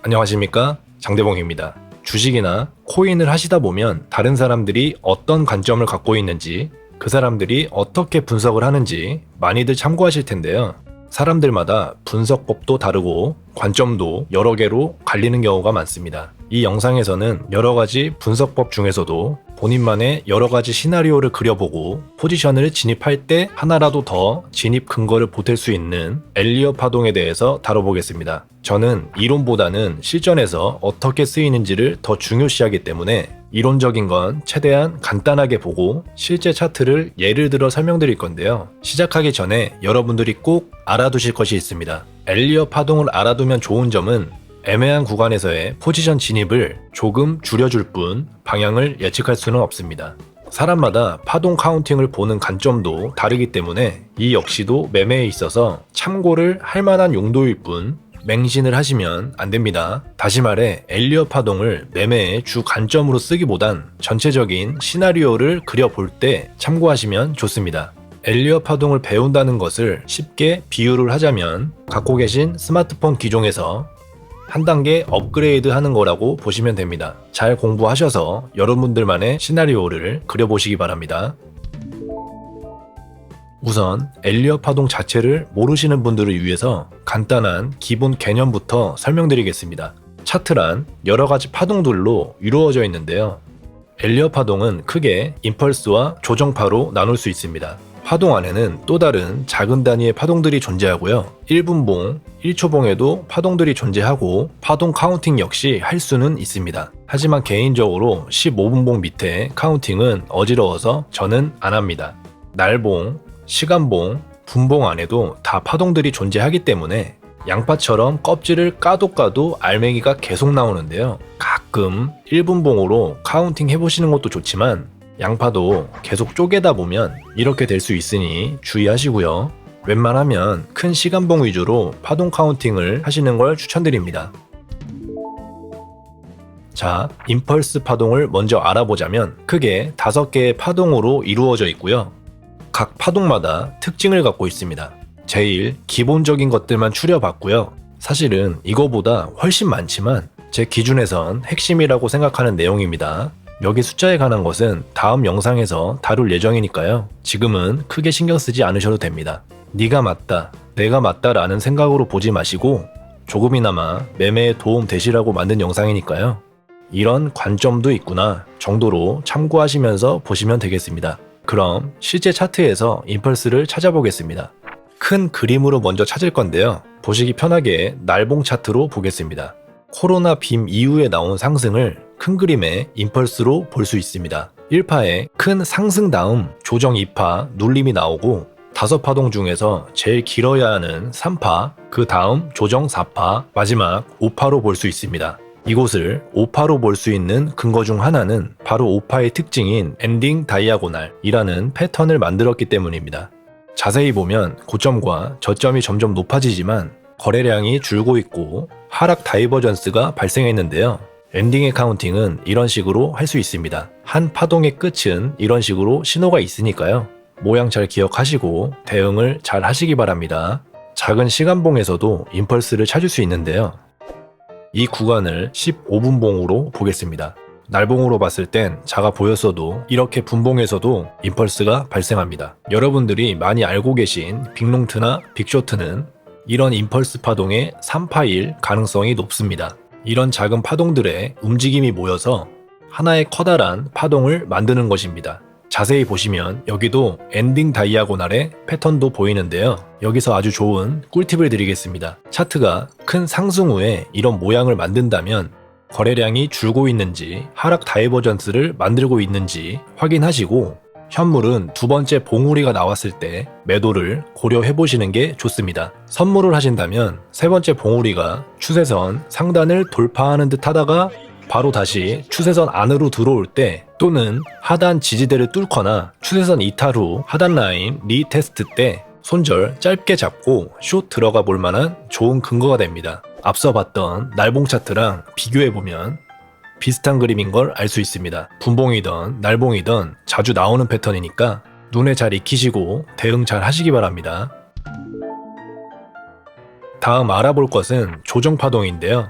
안녕하십니까? 장대봉입니다. 주식이나 코인을 하시다 보면 다른 사람들이 어떤 관점을 갖고 있는지, 그 사람들이 어떻게 분석을 하는지 많이들 참고하실 텐데요. 사람들마다 분석법도 다르고 관점도 여러 개로 갈리는 경우가 많습니다. 이 영상에서는 여러 가지 분석법 중에서도 본인만의 여러 가지 시나리오를 그려보고 포지션을 진입할 때 하나라도 더 진입 근거를 보탤 수 있는 엘리엇 파동에 대해서 다뤄보겠습니다. 저는 이론보다는 실전에서 어떻게 쓰이는지를 더 중요시하기 때문에 이론적인 건 최대한 간단하게 보고 실제 차트를 예를 들어 설명드릴 건데요. 시작하기 전에 여러분들이 꼭 알아두실 것이 있습니다. 엘리엇 파동을 알아두면 좋은 점은 애매한 구간에서의 포지션 진입을 조금 줄여줄 뿐 방향을 예측할 수는 없습니다. 사람마다 파동 카운팅을 보는 관점도 다르기 때문에 이 역시도 매매에 있어서 참고를 할 만한 용도일 뿐 맹신을 하시면 안 됩니다. 다시 말해 엘리엇 파동을 매매의 주 관점으로 쓰기보단 전체적인 시나리오를 그려볼 때 참고하시면 좋습니다. 엘리엇 파동을 배운다는 것을 쉽게 비유를 하자면 갖고 계신 스마트폰 기종에서 한 단계 업그레이드 하는 거라고 보시면 됩니다. 잘 공부하셔서 여러분들만의 시나리오를 그려보시기 바랍니다. 우선 엘리엇 파동 자체를 모르시는 분들을 위해서 간단한 기본 개념부터 설명드리겠습니다. 차트란 여러 가지 파동들로 이루어져 있는데요. 엘리엇 파동은 크게 임펄스와 조정파로 나눌 수 있습니다. 파동 안에는 또 다른 작은 단위의 파동들이 존재하고요. 1분봉, 1초봉에도 파동들이 존재하고 파동 카운팅 역시 할 수는 있습니다. 하지만 개인적으로 15분봉 밑에 카운팅은 어지러워서 저는 안 합니다. 날봉, 시간봉, 분봉 안에도 다 파동들이 존재하기 때문에 양파처럼 껍질을 까도 알맹이가 계속 나오는데요. 가끔 1분봉으로 카운팅 해보시는 것도 좋지만 양파도 계속 쪼개다 보면 이렇게 될 수 있으니 주의하시고요. 웬만하면 큰 시간봉 위주로 파동 카운팅을 하시는 걸 추천드립니다. 자, 임펄스 파동을 먼저 알아보자면 크게 5개의 파동으로 이루어져 있고요. 각 파동마다 특징을 갖고 있습니다. 제일 기본적인 것들만 추려봤고요. 사실은 이거보다 훨씬 많지만 제 기준에선 핵심이라고 생각하는 내용입니다. 여기 숫자에 관한 것은 다음 영상에서 다룰 예정이니까요. 지금은 크게 신경 쓰지 않으셔도 됩니다. 네가 맞다, 내가 맞다라는 생각으로 보지 마시고 조금이나마 매매에 도움 되시라고 만든 영상이니까요. 이런 관점도 있구나 정도로 참고하시면서 보시면 되겠습니다. 그럼 실제 차트에서 임펄스를 찾아보겠습니다. 큰 그림으로 먼저 찾을 건데요. 보시기 편하게 날봉 차트로 보겠습니다. 코로나 빔 이후에 나온 상승을 큰 그림의 임펄스로 볼 수 있습니다. 1파에 큰 상승 다음 조정 2파 눌림이 나오고 5파동 중에서 제일 길어야 하는 3파, 그 다음 조정 4파, 마지막 5파로 볼 수 있습니다. 이곳을 5파로 볼 수 있는 근거 중 하나는 바로 5파의 특징인 엔딩 다이아고날이라는 패턴을 만들었기 때문입니다. 자세히 보면 고점과 저점이 점점 높아지지만 거래량이 줄고 있고 하락 다이버전스가 발생했는데요. 엔딩의 카운팅은 이런 식으로 할 수 있습니다. 한 파동의 끝은 이런 식으로 신호가 있으니까요. 모양 잘 기억하시고 대응을 잘 하시기 바랍니다. 작은 시간봉에서도 임펄스를 찾을 수 있는데요. 이 구간을 15분봉으로 보겠습니다. 날봉으로 봤을 땐 작아 보였어도 이렇게 분봉에서도 임펄스가 발생합니다. 여러분들이 많이 알고 계신 빅롱트나 빅쇼트는 이런 임펄스 파동의 3파일 가능성이 높습니다. 이런 작은 파동들의 움직임이 모여서 하나의 커다란 파동을 만드는 것입니다. 자세히 보시면 여기도 엔딩 다이아고날의 패턴도 보이는데요. 여기서 아주 좋은 꿀팁을 드리겠습니다. 차트가 큰 상승 후에 이런 모양을 만든다면 거래량이 줄고 있는지 하락 다이버전스를 만들고 있는지 확인하시고 현물은 두 번째 봉우리가 나왔을 때 매도를 고려해 보시는 게 좋습니다. 선물을 하신다면 세 번째 봉우리가 추세선 상단을 돌파하는 듯 하다가 바로 다시 추세선 안으로 들어올 때 또는 하단 지지대를 뚫거나 추세선 이탈 후 하단 라인 리테스트 때 손절 짧게 잡고 숏 들어가 볼 만한 좋은 근거가 됩니다. 앞서 봤던 날봉 차트랑 비교해보면 비슷한 그림인 걸 알 수 있습니다. 분봉이든 날봉이든 자주 나오는 패턴이니까 눈에 잘 익히시고 대응 잘 하시기 바랍니다. 다음 알아볼 것은 조정파동인데요.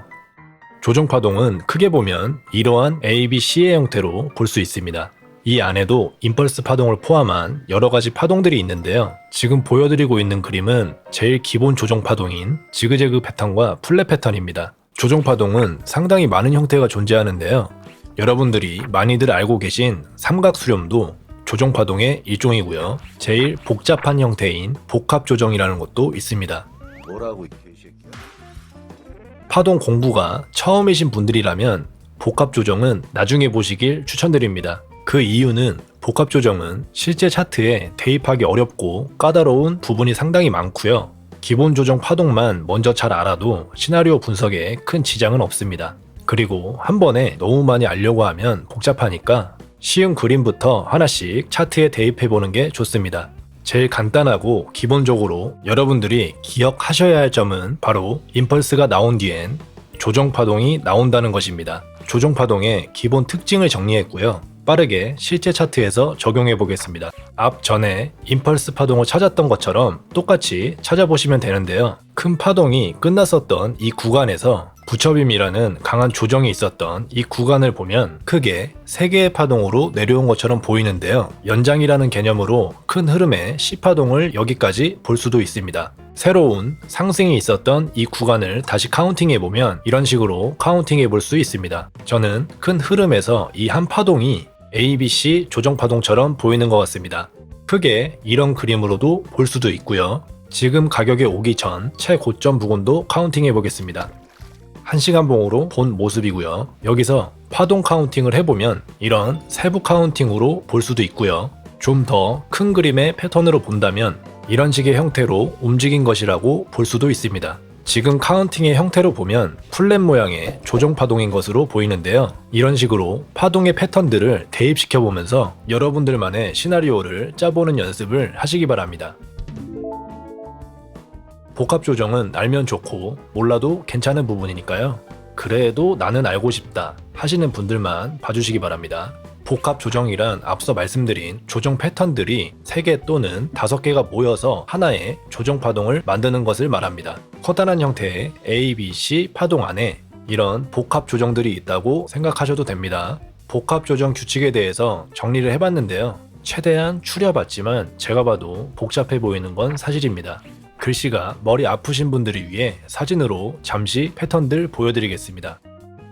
조정파동은 크게 보면 이러한 ABC의 형태로 볼 수 있습니다. 이 안에도 임펄스 파동을 포함한 여러 가지 파동들이 있는데요. 지금 보여드리고 있는 그림은 제일 기본 조정파동인 지그재그 패턴과 플랫 패턴입니다. 조정파동은 상당히 많은 형태가 존재하는데요. 여러분들이 많이들 알고 계신 삼각수렴도 조정파동의 일종이고요. 제일 복잡한 형태인 복합조정이라는 것도 있습니다. 뭐라고 이 개새끼야. 파동 공부가 처음이신 분들이라면 복합조정은 나중에 보시길 추천드립니다. 그 이유는 복합조정은 실제 차트에 대입하기 어렵고 까다로운 부분이 상당히 많고요. 기본 조정 파동만 먼저 잘 알아도 시나리오 분석에 큰 지장은 없습니다. 그리고 한 번에 너무 많이 알려고 하면 복잡하니까 쉬운 그림부터 하나씩 차트에 대입해보는 게 좋습니다. 제일 간단하고 기본적으로 여러분들이 기억하셔야 할 점은 바로 임펄스가 나온 뒤엔 조정파동이 나온다는 것입니다. 조정파동의 기본 특징을 정리했고요. 빠르게 실제 차트에서 적용해 보겠습니다. 앞전에 임펄스 파동을 찾았던 것처럼 똑같이 찾아보시면 되는데요. 큰 파동이 끝났었던 이 구간에서 부처빔이라는 강한 조정이 있었던 이 구간을 보면 크게 3개의 파동으로 내려온 것처럼 보이는데요. 연장이라는 개념으로 큰 흐름의 C파동을 여기까지 볼 수도 있습니다. 새로운 상승이 있었던 이 구간을 다시 카운팅해보면 이런 식으로 카운팅해 볼 수 있습니다. 저는 큰 흐름에서 이 한 파동이 ABC 조정파동처럼 보이는 것 같습니다. 크게 이런 그림으로도 볼 수도 있고요. 지금 가격에 오기 전 최고점 부근도 카운팅해 보겠습니다. 1시간 봉으로 본 모습이고요. 여기서 파동 카운팅을 해보면 이런 세부 카운팅으로 볼 수도 있고요. 좀 더 큰 그림의 패턴으로 본다면 이런 식의 형태로 움직인 것이라고 볼 수도 있습니다. 지금 카운팅의 형태로 보면 플랫 모양의 조정 파동인 것으로 보이는데요. 이런 식으로 파동의 패턴들을 대입시켜 보면서 여러분들만의 시나리오를 짜보는 연습을 하시기 바랍니다. 복합 조정은 알면 좋고 몰라도 괜찮은 부분이니까요. 그래도 나는 알고 싶다 하시는 분들만 봐주시기 바랍니다. 복합 조정이란 앞서 말씀드린 조정 패턴들이 3개 또는 5개가 모여서 하나의 조정 파동을 만드는 것을 말합니다. 커다란 형태의 A, B, C 파동 안에 이런 복합 조정들이 있다고 생각하셔도 됩니다. 복합 조정 규칙에 대해서 정리를 해봤는데요. 최대한 추려봤지만 제가 봐도 복잡해 보이는 건 사실입니다. 글씨가 머리 아프신 분들을 위해 사진으로 잠시 패턴들 보여드리겠습니다.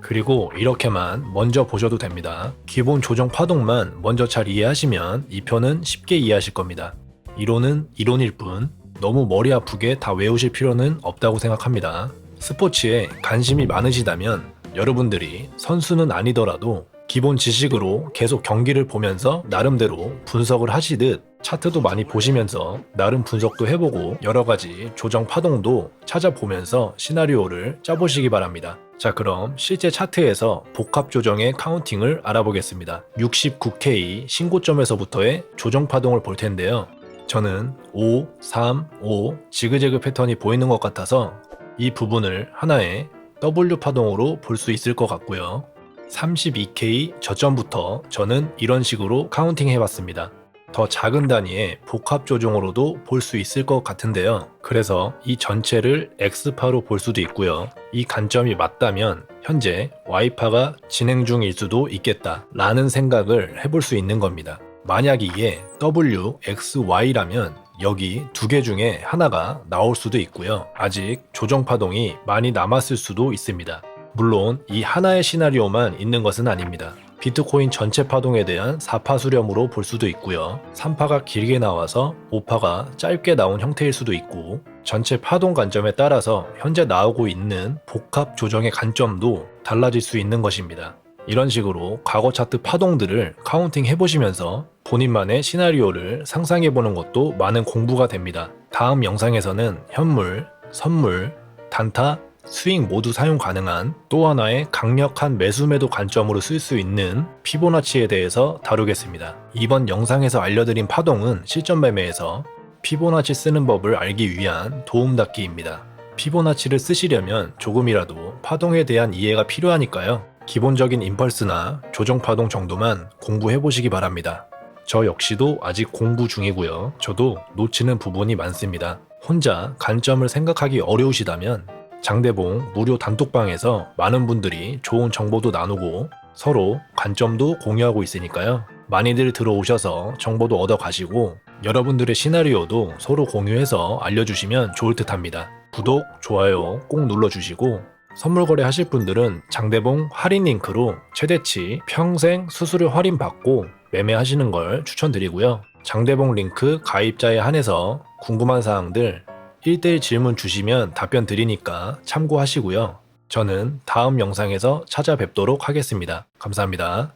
그리고 이렇게만 먼저 보셔도 됩니다. 기본 조정 파동만 먼저 잘 이해하시면 이 표는 쉽게 이해하실 겁니다. 이론은 이론일 뿐 너무 머리 아프게 다 외우실 필요는 없다고 생각합니다. 스포츠에 관심이 많으시다면 여러분들이 선수는 아니더라도 기본 지식으로 계속 경기를 보면서 나름대로 분석을 하시듯 차트도 많이 보시면서 나름 분석도 해보고 여러가지 조정 파동도 찾아보면서 시나리오를 짜보시기 바랍니다. 자, 그럼 실제 차트에서 복합 조정의 카운팅을 알아보겠습니다. 69K 신고점에서부터의 조정 파동을 볼 텐데요. 저는 5, 3, 5 지그재그 패턴이 보이는 것 같아서 이 부분을 하나의 W 파동으로 볼 수 있을 것 같고요. 32K 저점부터 저는 이런 식으로 카운팅 해봤습니다. 더 작은 단위의 복합 조정으로도 볼 수 있을 것 같은데요. 그래서 이 전체를 X파로 볼 수도 있고요. 이 관점이 맞다면 현재 Y파가 진행 중일 수도 있겠다 라는 생각을 해볼 수 있는 겁니다. 만약 이게 W, X, Y라면 여기 2개 중에 하나가 나올 수도 있고요. 아직 조정 파동이 많이 남았을 수도 있습니다. 물론 이 하나의 시나리오만 있는 것은 아닙니다. 비트코인 전체 파동에 대한 4파 수렴으로 볼 수도 있고요. 3파가 길게 나와서 5파가 짧게 나온 형태일 수도 있고 전체 파동 관점에 따라서 현재 나오고 있는 복합 조정의 관점도 달라질 수 있는 것입니다. 이런 식으로 과거 차트 파동들을 카운팅 해보시면서 본인만의 시나리오를 상상해보는 것도 많은 공부가 됩니다. 다음 영상에서는 현물, 선물, 단타, 스윙 모두 사용 가능한 또 하나의 강력한 매수매도 관점으로 쓸 수 있는 피보나치에 대해서 다루겠습니다. 이번 영상에서 알려드린 파동은 실전 매매에서 피보나치 쓰는 법을 알기 위한 도움닫기입니다. 피보나치를 쓰시려면 조금이라도 파동에 대한 이해가 필요하니까요. 기본적인 임펄스나 조정 파동 정도만 공부해 보시기 바랍니다. 저 역시도 아직 공부 중이고요. 저도 놓치는 부분이 많습니다. 혼자 관점을 생각하기 어려우시다면 장대봉 무료 단톡방에서 많은 분들이 좋은 정보도 나누고 서로 관점도 공유하고 있으니까요. 많이들 들어오셔서 정보도 얻어 가시고 여러분들의 시나리오도 서로 공유해서 알려주시면 좋을 듯 합니다. 구독, 좋아요 꼭 눌러주시고 선물 거래하실 분들은 장대봉 할인 링크로 최대치 평생 수수료 할인 받고 매매하시는 걸 추천드리고요. 장대봉 링크 가입자에 한해서 궁금한 사항들 1대1 질문 주시면 답변 드리니까 참고하시고요. 저는 다음 영상에서 찾아뵙도록 하겠습니다. 감사합니다.